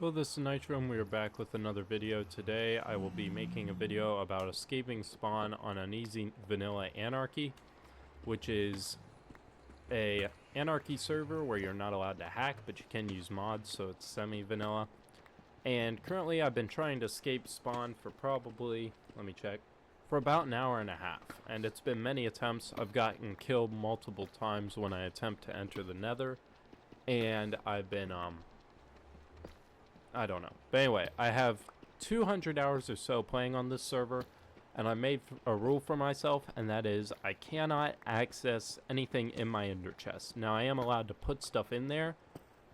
Well, this is Nitro, and we are back with another video. Today I will be making a video about escaping spawn on Uneasy Vanilla Anarchy, which is a Anarchy server where you're not allowed to hack, but you can use mods, so it's semi-vanilla. And currently I've been trying to escape spawn for probably, let me check, for about an hour and a half. And it's been many attempts. I've gotten killed multiple times when I attempt to enter the nether. And I've been, I don't know. But anyway, I have 200 hours or so playing on this server, and I made a rule for myself, and that is I cannot access anything in my ender chest. Now, I am allowed to put stuff in there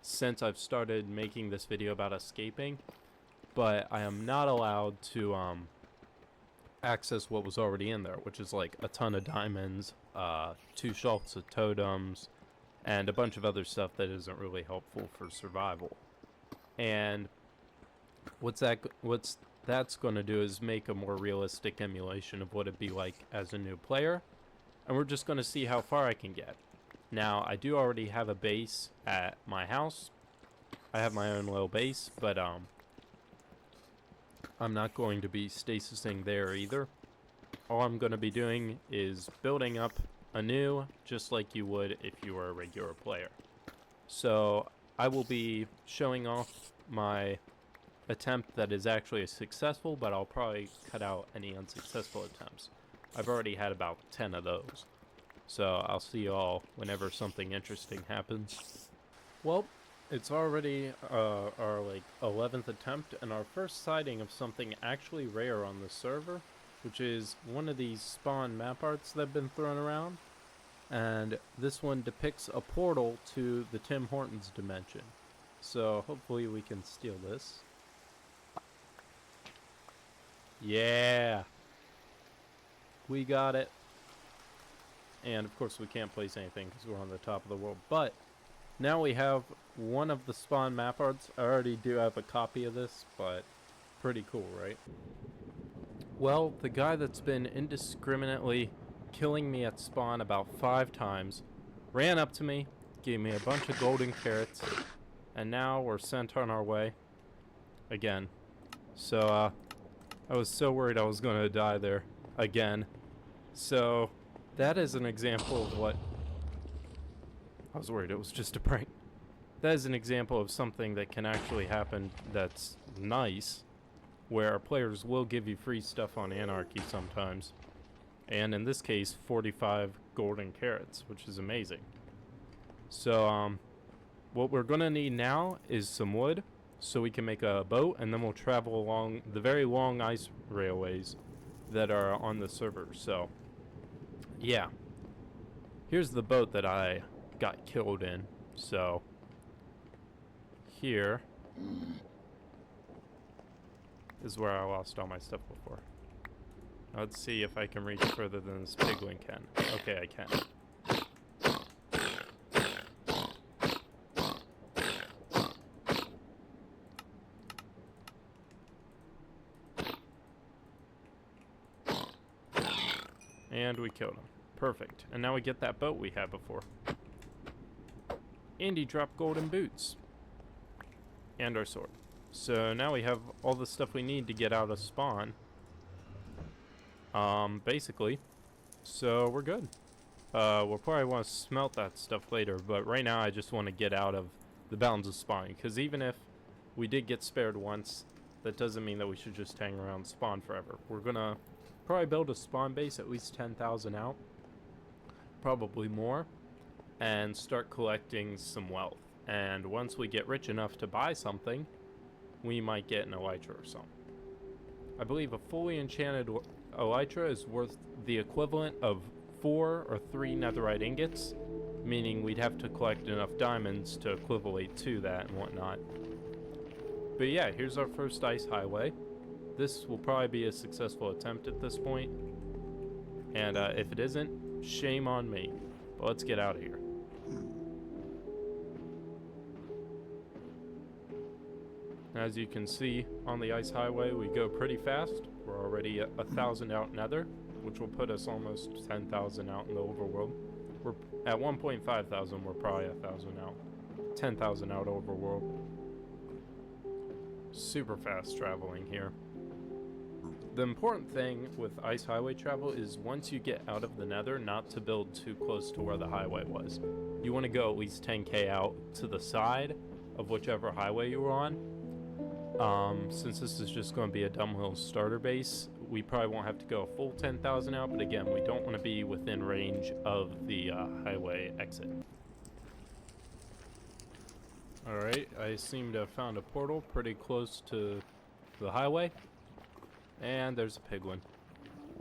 since I've started making this video about escaping, but I am not allowed to access what was already in there, which is like a ton of diamonds, 2 shulks of totems, and a bunch of other stuff that isn't really helpful for survival. And what's that's going to do is make a more realistic emulation of what it'd be like as a new player. And we're just going to see how far I can get. Now, I do already have a base at my house. I have my own little base, but I'm not going to be stasising there either. All I'm going to be doing is building up anew, just like you would if you were a regular player. So I will be showing off my attempt that is actually successful, but I'll probably cut out any unsuccessful attempts. I've already had about 10 of those. So I'll see you all whenever something interesting happens. Well, it's already our like 11th attempt and our first sighting of something actually rare on the server, which is one of these spawn map arts that have been thrown around. And this one depicts a portal to the Tim Hortons dimension. So hopefully we can steal this. Yeah! We got it. And of course we can't place anything because we're on the top of the world. But now we have one of the spawn map arts. I already do have a copy of this, but pretty cool, right? Well, the guy that's been indiscriminately killing me at spawn about 5 times ran up to me, gave me a bunch of golden carrots, and now we're sent on our way again. So I was so worried I was going to die there again. So that is an example of what I was worried it was just a prank. That is an example of something that can actually happen that's nice, where players will give you free stuff on Anarchy sometimes. And in this case, 45 golden carrots, which is amazing. So, what we're going to need now is some wood, so we can make a boat, and then we'll travel along the very long ice railways that are on the server. So, yeah. Here's the boat that I got killed in. So, here is where I lost all my stuff before. Let's see if I can reach further than this piglin can. Okay, I can. And we killed him. Perfect. And now we get that boat we had before. And he dropped golden boots. And our sword. So now we have all the stuff we need to get out of spawn. Basically. So we're good. We'll probably want to smelt that stuff later, but right now I just want to get out of the bounds of spawn, because even if we did get spared once, that doesn't mean that we should just hang around spawn forever. We're gonna probably build a spawn base at least 10,000 out, probably more, and start collecting some wealth. And once we get rich enough to buy something, we might get an elytra or something. I believe a fully enchanted elytra is worth the equivalent of 4 or 3 netherite ingots, meaning we'd have to collect enough diamonds to equivalent to that and whatnot. But yeah, here's our first ice highway. This will probably be a successful attempt at this point, and if it isn't, shame on me. But let's get out of here. As you can see, on the ice highway, we go pretty fast. We're already at 1,000 out nether, which will put us almost 10,000 out in the overworld. We're at 1.5 thousand, we're probably 1,000 out. 10,000 out overworld. super fast traveling here. The important thing with ice highway travel is once you get out of the nether, not to build too close to where the highway was. You want to go at least 10k out to the side of whichever highway you were on. Since this is just going to be a dumb little starter base, we probably won't have to go a full 10,000 out, but again, we don't want to be within range of the highway exit. Alright, I seem to have found a portal pretty close to the highway. And there's a piglin.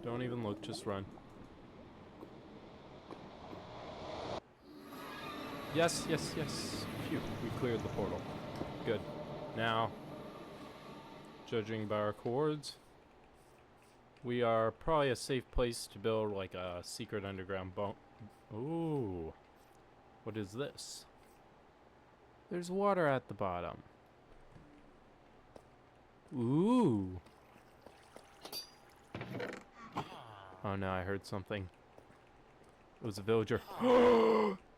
Don't even look, just run. Yes, yes, yes. Phew, we cleared the portal. Good. Now, judging by our chords, we are probably a safe place to build like a secret underground bunk. Ooh. What is this? There's water at the bottom. Ooh. Oh no, I heard something. It was a villager.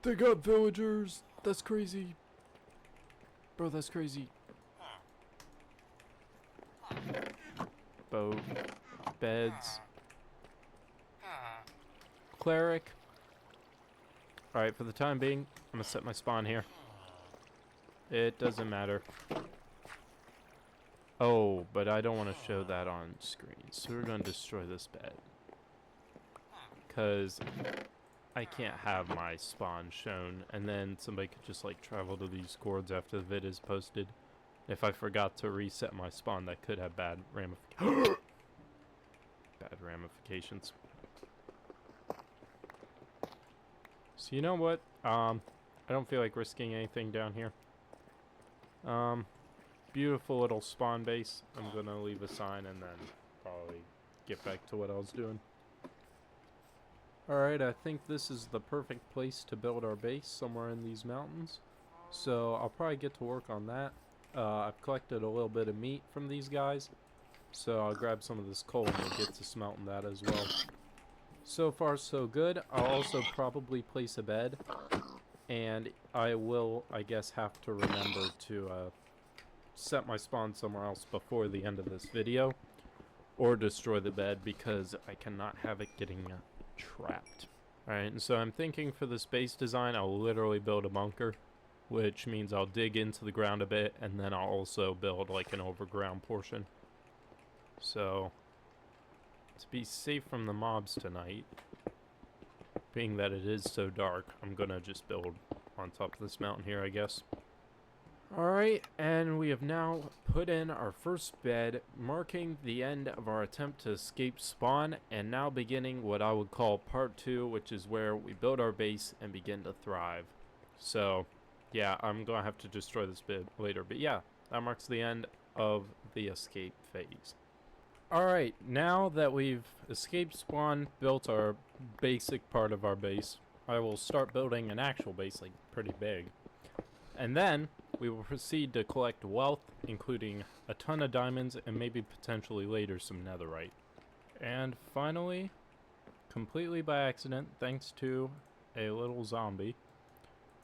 They got villagers! That's crazy. Bro, that's crazy. Boat. Beds. Cleric. Alright, for the time being, I'm gonna set my spawn here. It doesn't matter. Oh, but I don't want to show that on screen, so we're going to destroy this bed. Because I can't have my spawn shown, and then somebody could just like travel to these chords after the vid is posted. If I forgot to reset my spawn, that could have bad ramifications. So you know what? I don't feel like risking anything down here. Beautiful little spawn base. I'm gonna leave a sign and then probably get back to what I was doing. Alright, I think this is the perfect place to build our base, somewhere in these mountains. So I'll probably get to work on that. I've collected a little bit of meat from these guys, so I'll grab some of this coal and we'll get to smelting that as well. So far so good. I'll also probably place a bed, and I will, I guess, have to remember to set my spawn somewhere else before the end of this video, or destroy the bed because I cannot have it getting trapped. Alright, and so I'm thinking for this base design, I'll literally build a bunker, which means I'll dig into the ground a bit, and then I'll also build like an overground portion. So, to be safe from the mobs tonight, being that it is so dark, I'm gonna just build on top of this mountain here, I guess. Alright, and we have now put in our first bed, marking the end of our attempt to escape spawn, and now beginning what I would call part 2, which is where we build our base and begin to thrive. So, yeah, I'm gonna have to destroy this bit later, but yeah, that marks the end of the escape phase. Alright, now that we've escaped spawn, built our basic part of our base, I will start building an actual base, like pretty big. And then we will proceed to collect wealth, including a ton of diamonds and maybe potentially later some netherite. And finally, completely by accident, thanks to a little zombie,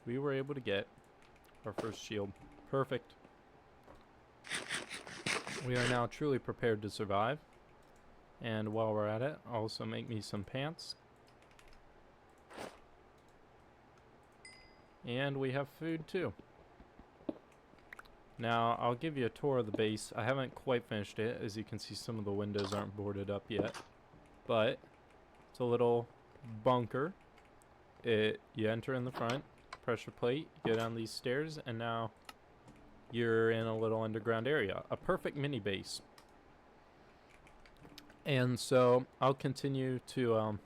we were able to get our first shield. Perfect. We are now truly prepared to survive. And while we're at it, also make me some pants. And we have food too. Now, I'll give you a tour of the base. I haven't quite finished it. As you can see, some of the windows aren't boarded up yet. But it's a little bunker. You enter in the front, pressure plate, go down these stairs, and now you're in a little underground area. A perfect mini base. And so I'll continue to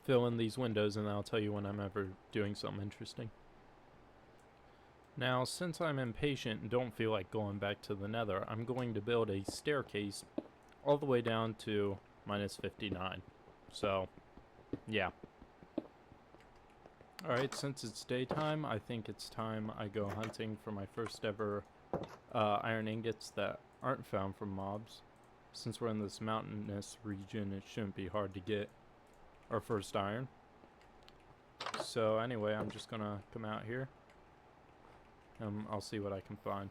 fill in these windows, and I'll tell you when I'm ever doing something interesting. Now, since I'm impatient and don't feel like going back to the nether, I'm going to build a staircase all the way down to minus 59. So, yeah. Alright, since it's daytime, I think it's time I go hunting for my first ever iron ingots that aren't found from mobs. Since we're in this mountainous region, it shouldn't be hard to get our first iron. So anyway, I'm just gonna come out here. I'll see what I can find.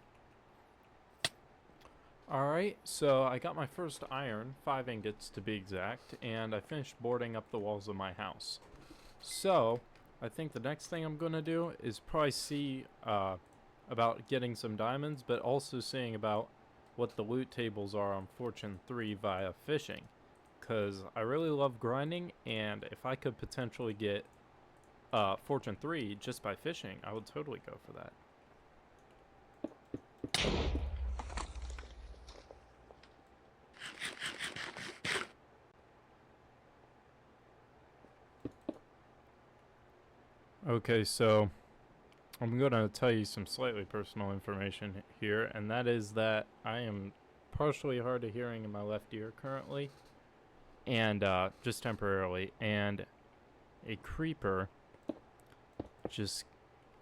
Alright, so I got my first iron, 5 ingots to be exact, and I finished boarding up the walls of my house. So, I think the next thing I'm going to do is probably see about getting some diamonds, but also seeing about what the loot tables are on Fortune 3 via fishing. Because I really love grinding, and if I could potentially get Fortune 3 just by fishing, I would totally go for that. Okay, so I'm going to tell you some slightly personal information here, and that is that I am partially hard of hearing in my left ear currently, and just temporarily, and a creeper just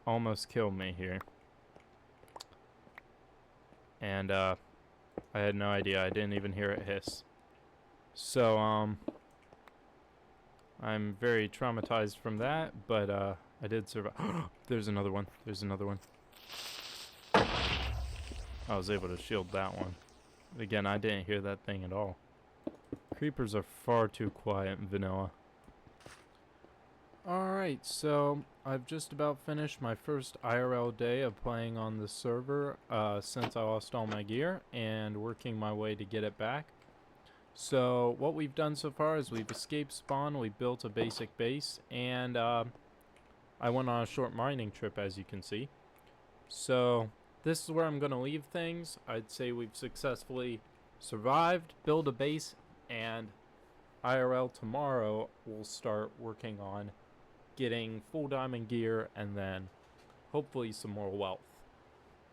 almost killed me here. And I had no idea. I didn't even hear it hiss. So I'm very traumatized from that, but I did survive. There's another one. There's another one. I was able to shield that one. Again, I didn't hear that thing at all. Creepers are far too quiet in vanilla. Alright, so I've just about finished my first IRL day of playing on the server since I lost all my gear and working my way to get it back. So what we've done so far is we've escaped spawn, we built a basic base, and I went on a short mining trip, as you can see. So this is where I'm going to leave things. I'd say we've successfully survived, built a base, and IRL tomorrow we'll start working on getting full diamond gear and then hopefully some more wealth.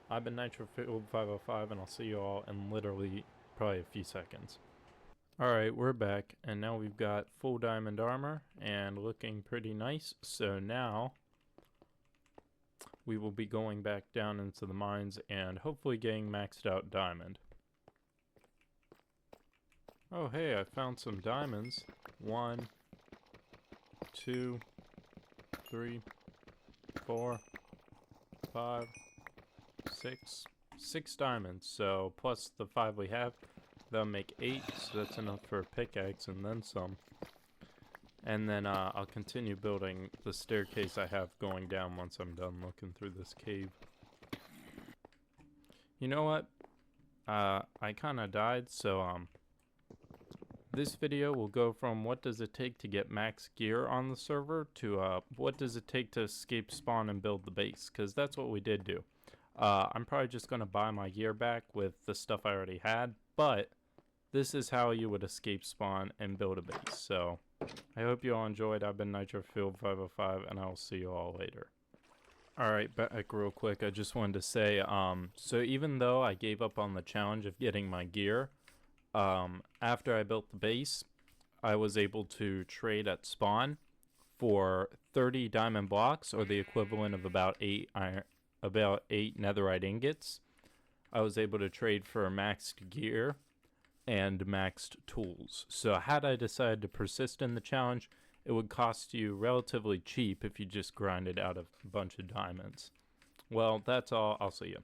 I've been NitroField505 and I'll see you all in literally probably a few seconds. Alright, we're back and now we've got full diamond armor and looking pretty nice. So now we will be going back down into the mines and hopefully getting maxed out diamond. Oh hey, I found some diamonds. 1, 2, 3, 4, 5, 6. 6 diamonds. So plus the 5 we have, that'll make 8. So that's enough for a pickaxe and then some. And then I'll continue building the staircase I have going down once I'm done looking through this cave. You know what? I kind of died, so this video will go from what does it take to get max gear on the server to what does it take to escape spawn and build the base, because that's what we did do. I'm probably just going to buy my gear back with the stuff I already had, but this is how you would escape spawn and build a base. So I hope you all enjoyed. I've been NitroField505 and I'll see you all later. Alright, back real quick. I just wanted to say, so even though I gave up on the challenge of getting my gear, after I built the base, I was able to trade at spawn for 30 diamond blocks, or the equivalent of about 8 netherite ingots. I was able to trade for maxed gear and maxed tools. So had I decided to persist in the challenge, it would cost you relatively cheap if you just grinded out a bunch of diamonds. Well, that's all. I'll see you.